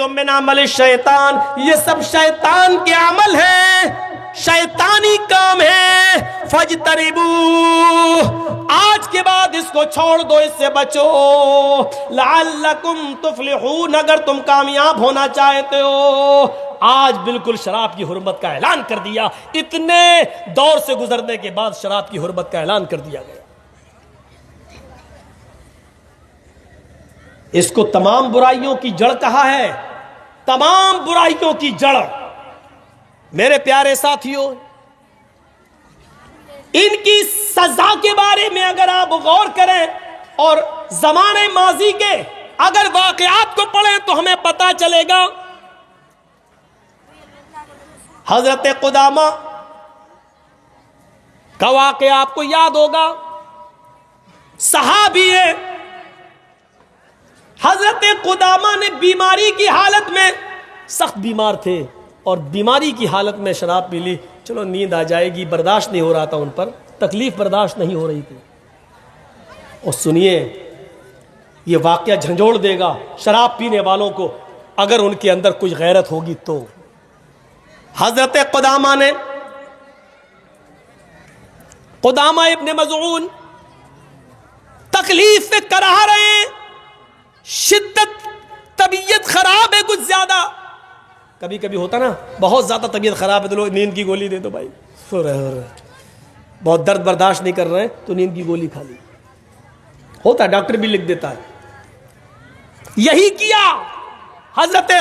من عمل شیطان، یہ سب شیطان کے عمل ہیں، شیطانی کام ہے، فاجتنبوہ، آج کے بعد اس کو چھوڑ دو، اس سے بچو، لعلکم تفلحون، اگر تم کامیاب ہونا چاہتے ہو۔ آج بالکل شراب کی حرمت کا اعلان کر دیا، اتنے دور سے گزرنے کے بعد شراب کی حرمت کا اعلان کر دیا گیا۔ اس کو تمام برائیوں کی جڑ کہا ہے، تمام برائیوں کی جڑ۔ میرے پیارے ساتھیوں، ان کی سزا کے بارے میں اگر آپ غور کریں اور زمانے ماضی کے اگر واقعات کو پڑھیں تو ہمیں پتہ چلے گا۔ حضرت قدامہ کا واقعہ آپ کو یاد ہوگا، صحابی ہے۔ حضرت قدامہ نے بیماری کی حالت میں، سخت بیمار تھے اور بیماری کی حالت میں شراب پی لی، چلو نیند آ جائے گی، برداشت نہیں ہو رہا تھا ان پر، تکلیف برداشت نہیں ہو رہی تھی۔ اور سنیے، یہ واقعہ جھنجھوڑ دے گا شراب پینے والوں کو اگر ان کے اندر کچھ غیرت ہوگی تو۔ حضرت قدامہ نے، قدامہ ابن مظعون تکلیف سے کرا رہے ہیں، شدت، طبیعت خراب ہے کچھ زیادہ، کبھی کبھی ہوتا نا بہت زیادہ طبیعت خراب ہے تو لوگ نیند کی گولی دے دو بھائی، سو رہے ہو رہے، بہت درد برداشت نہیں کر رہے تو نیند کی گولی کھا لی، ہوتا ہے، ڈاکٹر بھی لکھ دیتا ہے۔ یہی کیا حضرت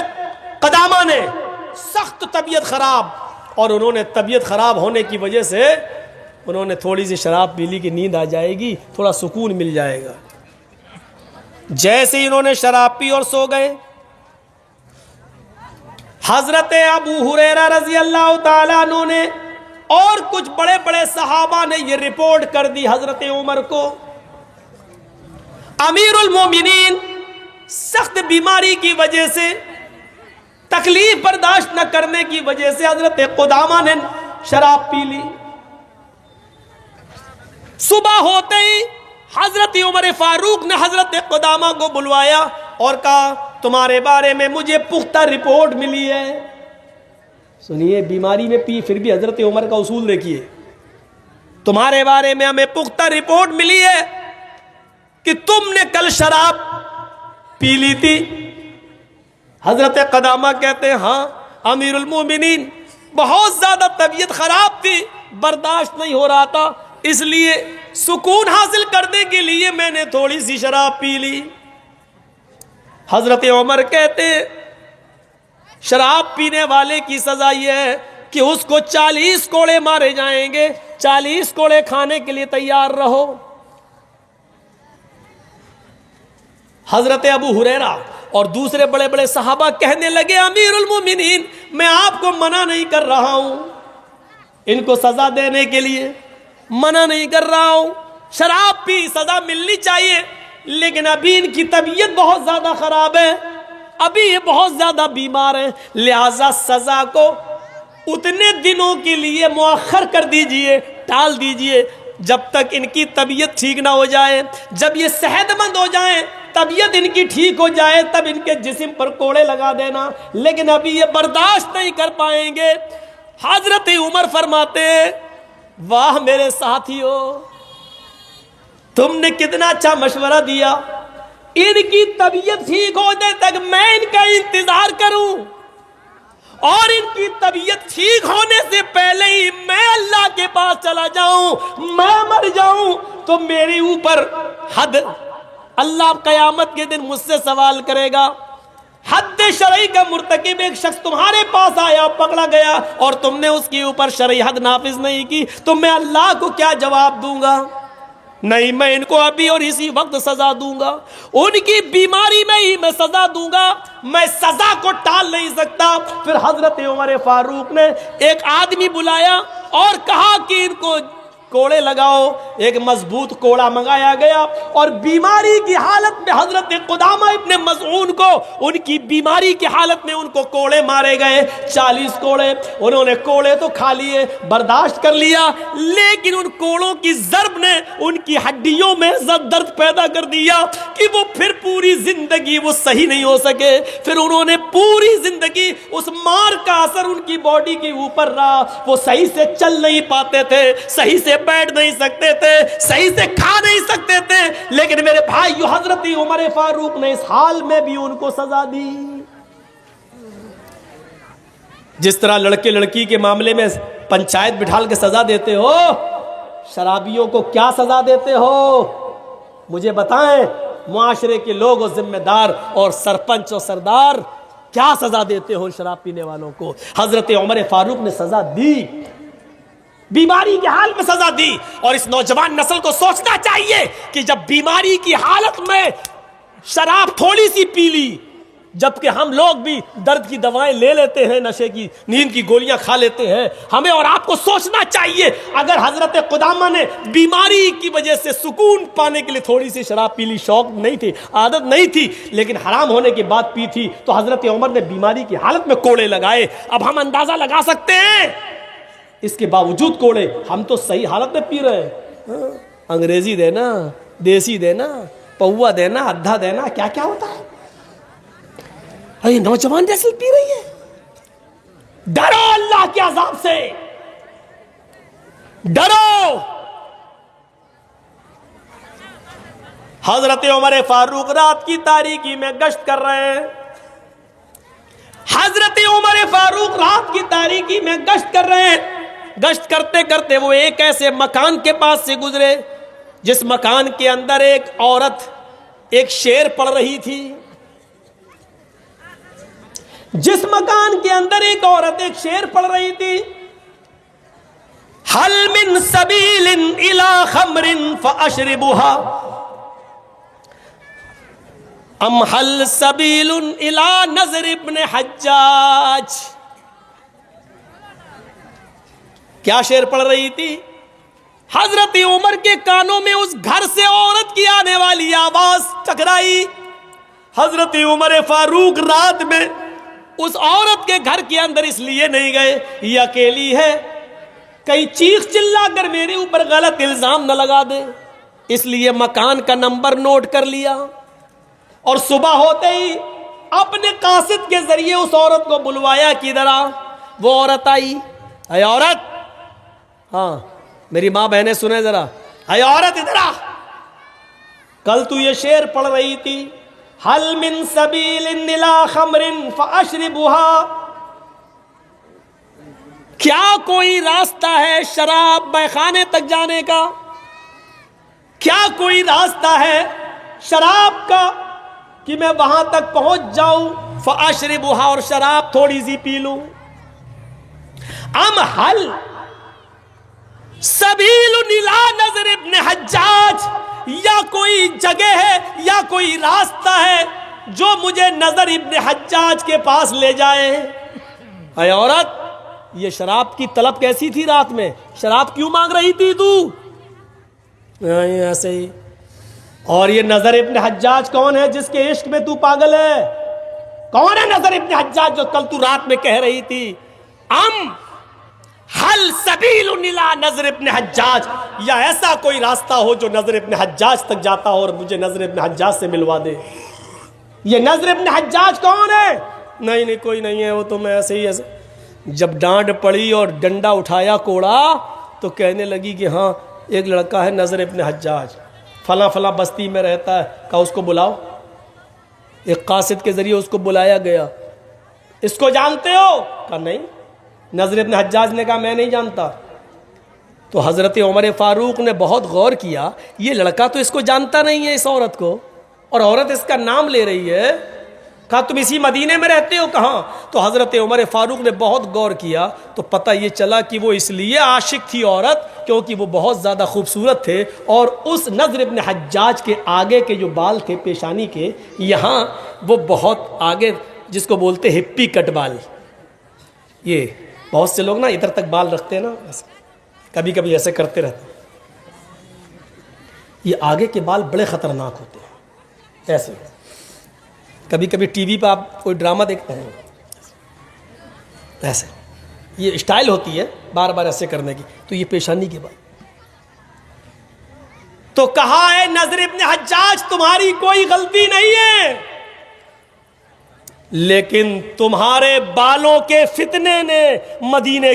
قدامہ نے، سخت طبیعت خراب، اور انہوں نے طبیعت خراب ہونے کی وجہ سے انہوں نے تھوڑی سی شراب پی لی کہ نیند آ جائے گی، تھوڑا سکون مل جائے گا۔ جیسے ہی انہوں نے شراب پی اور سو گئے، حضرت ابو ہریرہ رضی اللہ تعالیٰ عنہ نے اور کچھ بڑے بڑے صحابہ نے یہ رپورٹ کر دی حضرت عمر کو۔ امیر المومنین سخت بیماری کی وجہ سے، تکلیف برداشت نہ کرنے کی وجہ سے حضرت قدامہ نے شراب پی لی۔ صبح ہوتے ہی حضرت عمر فاروق نے حضرت قدامہ کو بلوایا اور کہا تمہارے بارے میں مجھے پختہ رپورٹ ملی ہے۔ سنیے، بیماری میں پی، پھر بھی حضرت عمر کا اصول دیکھیے، تمہارے بارے میں ہمیں پختہ رپورٹ ملی ہے کہ تم نے کل شراب پی لی تھی۔ حضرت قدامہ کہتے ہیں ہاں امیر المومنین، بہت زیادہ طبیعت خراب تھی، برداشت نہیں ہو رہا تھا، اس لیے سکون حاصل کرنے کے لیے میں نے تھوڑی سی شراب پی لی۔ حضرت عمر کہتے ہیں شراب پینے والے کی سزا یہ ہے کہ اس کو 40 کوڑے مارے جائیں گے، 40 کوڑے کھانے کے لیے تیار رہو۔ حضرت ابو ہریرہ اور دوسرے بڑے بڑے صحابہ کہنے لگے امیر المومنین، میں آپ کو منع نہیں کر رہا ہوں، ان کو سزا دینے کے لیے منع نہیں کر رہا ہوں، شراب پی سزا ملنی چاہیے، لیکن ابھی ان کی طبیعت بہت زیادہ خراب ہے، ابھی یہ بہت زیادہ بیمار ہیں، لہذا سزا کو اتنے دنوں کے لیے مؤخر کر دیجئے، ٹال دیجئے جب تک ان کی طبیعت ٹھیک نہ ہو جائے۔ جب یہ صحت مند ہو جائیں، طبیعت ان کی ٹھیک ہو جائے، تب ان کے جسم پر کوڑے لگا دینا، لیکن ابھی یہ برداشت نہیں کر پائیں گے۔ حضرت عمر فرماتے ہیں واہ میرے ساتھیو، تم نے کتنا اچھا مشورہ دیا، ان کی طبیعت ٹھیک ہونے تک میں ان کا انتظار کروں، اور ان کی طبیعت ٹھیک ہونے سے پہلے ہی میں اللہ کے پاس چلا جاؤں، میں مر جاؤں تو میری اوپر حد، اللہ قیامت کے دن مجھ سے سوال کرے گا۔ حد شرعی کا مرتکب ایک شخص تمہارے پاس آیا، پکڑا گیا، اور تم نے اس کے اوپر شرعی حد نافذ نہیں کی، تو میں اللہ کو کیا جواب دوں گا؟ نہیں، میں ان کو ابھی اور اسی وقت سزا دوں گا، ان کی بیماری میں ہی میں سزا دوں گا، میں سزا کو ٹال نہیں سکتا۔ پھر حضرت عمر فاروق نے ایک آدمی بلایا اور کہا کہ ان کو کوڑے لگاؤ. ایک مضبوط کوڑا منگایا گیا اور بیماری کی حالت میں حضرت قدامہ ابن مظعون کو ان کی بیماری کی حالت میں ان کو کوڑے مارے گئے. 40 کوڑے. انہوں نے کوڑے تو کھا لیے, برداشت کر لیا, لیکن ان کوڑوں کی ضرب نے ان کی ہڈیوں میں درد پیدا کر دیا کہ وہ پھر پوری زندگی وہ صحیح نہیں ہو سکے. پھر انہوں نے پوری زندگی اس مار کا اثر ان کی باڈی کے اوپر رہا. وہ صحیح سے چل نہیں پاتے تھے, صحیح سے بیٹھ نہیں سکتے تھے, صحیح سے کھا نہیں سکتے تھے. لیکن میرے بھائیو, حضرت عمر فاروق نے اس حال میں بھی ان کو سزا دی. جس طرح لڑکے لڑکی کے معاملے میں پنچایت بٹھال کے سزا دیتے ہو, شرابیوں کو کیا سزا دیتے ہو مجھے بتائیں. معاشرے کے لوگ اور ذمہ دار اور سرپنچ اور سردار کیا سزا دیتے ہو شراب پینے والوں کو؟ حضرت عمر فاروق نے سزا دی, بیماری کے حال میں سزا دی. اور اس نوجوان نسل کو سوچنا چاہیے کہ جب بیماری کی حالت میں شراب تھوڑی سی پی لی, جبکہ ہم لوگ بھی درد کی دوائیں لے لیتے ہیں, نشے کی نیند کی گولیاں کھا لیتے ہیں, ہمیں اور آپ کو سوچنا چاہیے اگر حضرت قدامہ نے بیماری کی وجہ سے سکون پانے کے لیے تھوڑی سی شراب پی لی, شوق نہیں تھی, عادت نہیں تھی, لیکن حرام ہونے کے بعد پی تھی, تو حضرت عمر نے بیماری کی حالت میں کوڑے لگائے. اب ہم اندازہ لگا سکتے ہیں اس کے باوجود کوڑے, ہم تو صحیح حالت میں پی رہے ہیں. انگریزی دینا, دیسی دینا, پوا دینا, ادھا دینا, کیا کیا ہوتا ہے. یہ نوجوان جیسے پی رہی ہے. ڈرو اللہ کے عذاب سے, ڈرو. حضرت عمر فاروق رات کی تاریکی میں گشت کر رہے ہیں. حضرت عمر فاروق رات کی تاریکی میں گشت کر رہے ہیں. گشت کرتے کرتے وہ ایک ایسے مکان کے پاس سے گزرے جس مکان کے اندر ایک عورت ایک شعر پڑھ رہی تھی. جس مکان کے اندر ایک عورت ایک شعر پڑھ رہی تھی, حل من سبیل الی خمر فاشربها ام حل سبیل الی نظر ابن حجاج. کیا شعر پڑھ رہی تھی؟ حضرت عمر کے کانوں میں اس گھر سے عورت کی آنے والی آواز ٹکرائی. حضرت عمر فاروق رات میں اس عورت کے گھر کے اندر اس لیے نہیں گئے, یہ اکیلی ہے, کہیں چیخ چلا کر میرے اوپر غلط الزام نہ لگا دے, اس لیے مکان کا نمبر نوٹ کر لیا. اور صبح ہوتے ہی اپنے قاصد کے ذریعے اس عورت کو بلوایا کہ ادھر آ. وہ عورت آئی. اے عورت, ہاں میری ماں بہنیں سنیں ذرا, اے عورت ادھر آ, کل تو یہ شعر پڑھ رہی تھی, حل من سبیل الی خمر فاشربها, کیا کوئی راستہ ہے شراب بیخانے تک جانے کا؟ کیا کوئی راستہ ہے شراب کا کہ میں وہاں تک پہنچ جاؤں, فاشربها, اور شراب تھوڑی سی پی لوں؟ ام حل سبیل الی نظر ابن حجاج, یا کوئی جگہ ہے یا کوئی راستہ ہے جو مجھے نظر ابن حجاج کے پاس لے جائے. اے عورت, یہ شراب کی طلب کیسی تھی رات میں؟ شراب کیوں مانگ رہی تھی تو؟ ایسے ہی. اور یہ نظر ابن حجاج کون ہے جس کے عشق میں تو پاگل ہے؟ کون ہے نظر ابن حجاج جو کل تو رات میں کہہ رہی تھی ام حل سبیل الی نظر ابن حجاج, یا ایسا کوئی راستہ ہو جو نظر ابن حجاج تک جاتا ہو اور مجھے نظر ابن حجاج سے ملوا دے. یہ نظر ابن حجاج کون ہے؟ نہیں کوئی نہیں ہے, وہ تو میں ایسے ہی ایسے. جب ڈانٹ پڑی اور ڈنڈا اٹھایا کوڑا تو کہنے لگی کہ ہاں ایک لڑکا ہے نظر ابن حجاج, فلاں فلاں بستی میں رہتا ہے, کہا اس کو بلاؤ. ایک قاصد کے ذریعے اس کو بلایا گیا. اس کو جانتے ہو؟ کہا نہیں. نظر ابن حجاج نے کہا میں نہیں جانتا. تو حضرت عمر فاروق نے بہت غور کیا, یہ لڑکا تو اس کو جانتا نہیں ہے, اس عورت کو, اور عورت اس کا نام لے رہی ہے. کہا تم اسی مدینے میں رہتے ہو؟ کہاں. تو حضرت عمر فاروق نے بہت غور کیا تو پتہ یہ چلا کہ وہ اس لیے عاشق تھی عورت کیونکہ وہ بہت زیادہ خوبصورت تھے, اور اس نظر ابن حجاج کے آگے کے جو بال تھے پیشانی کے, یہاں وہ بہت آگے, جس کو بولتے ہپی کٹ بال. یہ بہت سے لوگ نا ادھر تک بال رکھتے ہیں نا, کبھی کبھی ایسے کرتے رہتے ہیں. یہ آگے کے بال بڑے خطرناک ہوتے ہیں، ایسے کبھی کبھی ٹی وی پہ آپ کوئی ڈرامہ دیکھتے ہیں ایسے، یہ اسٹائل ہوتی ہے بار بار ایسے کرنے کی، تو یہ پیشانی کے بال. تو کہا ہے نضر ابن حجاج تمہاری کوئی غلطی نہیں ہے، لیکن تمہارے بالوں کے فتنے نے مدینے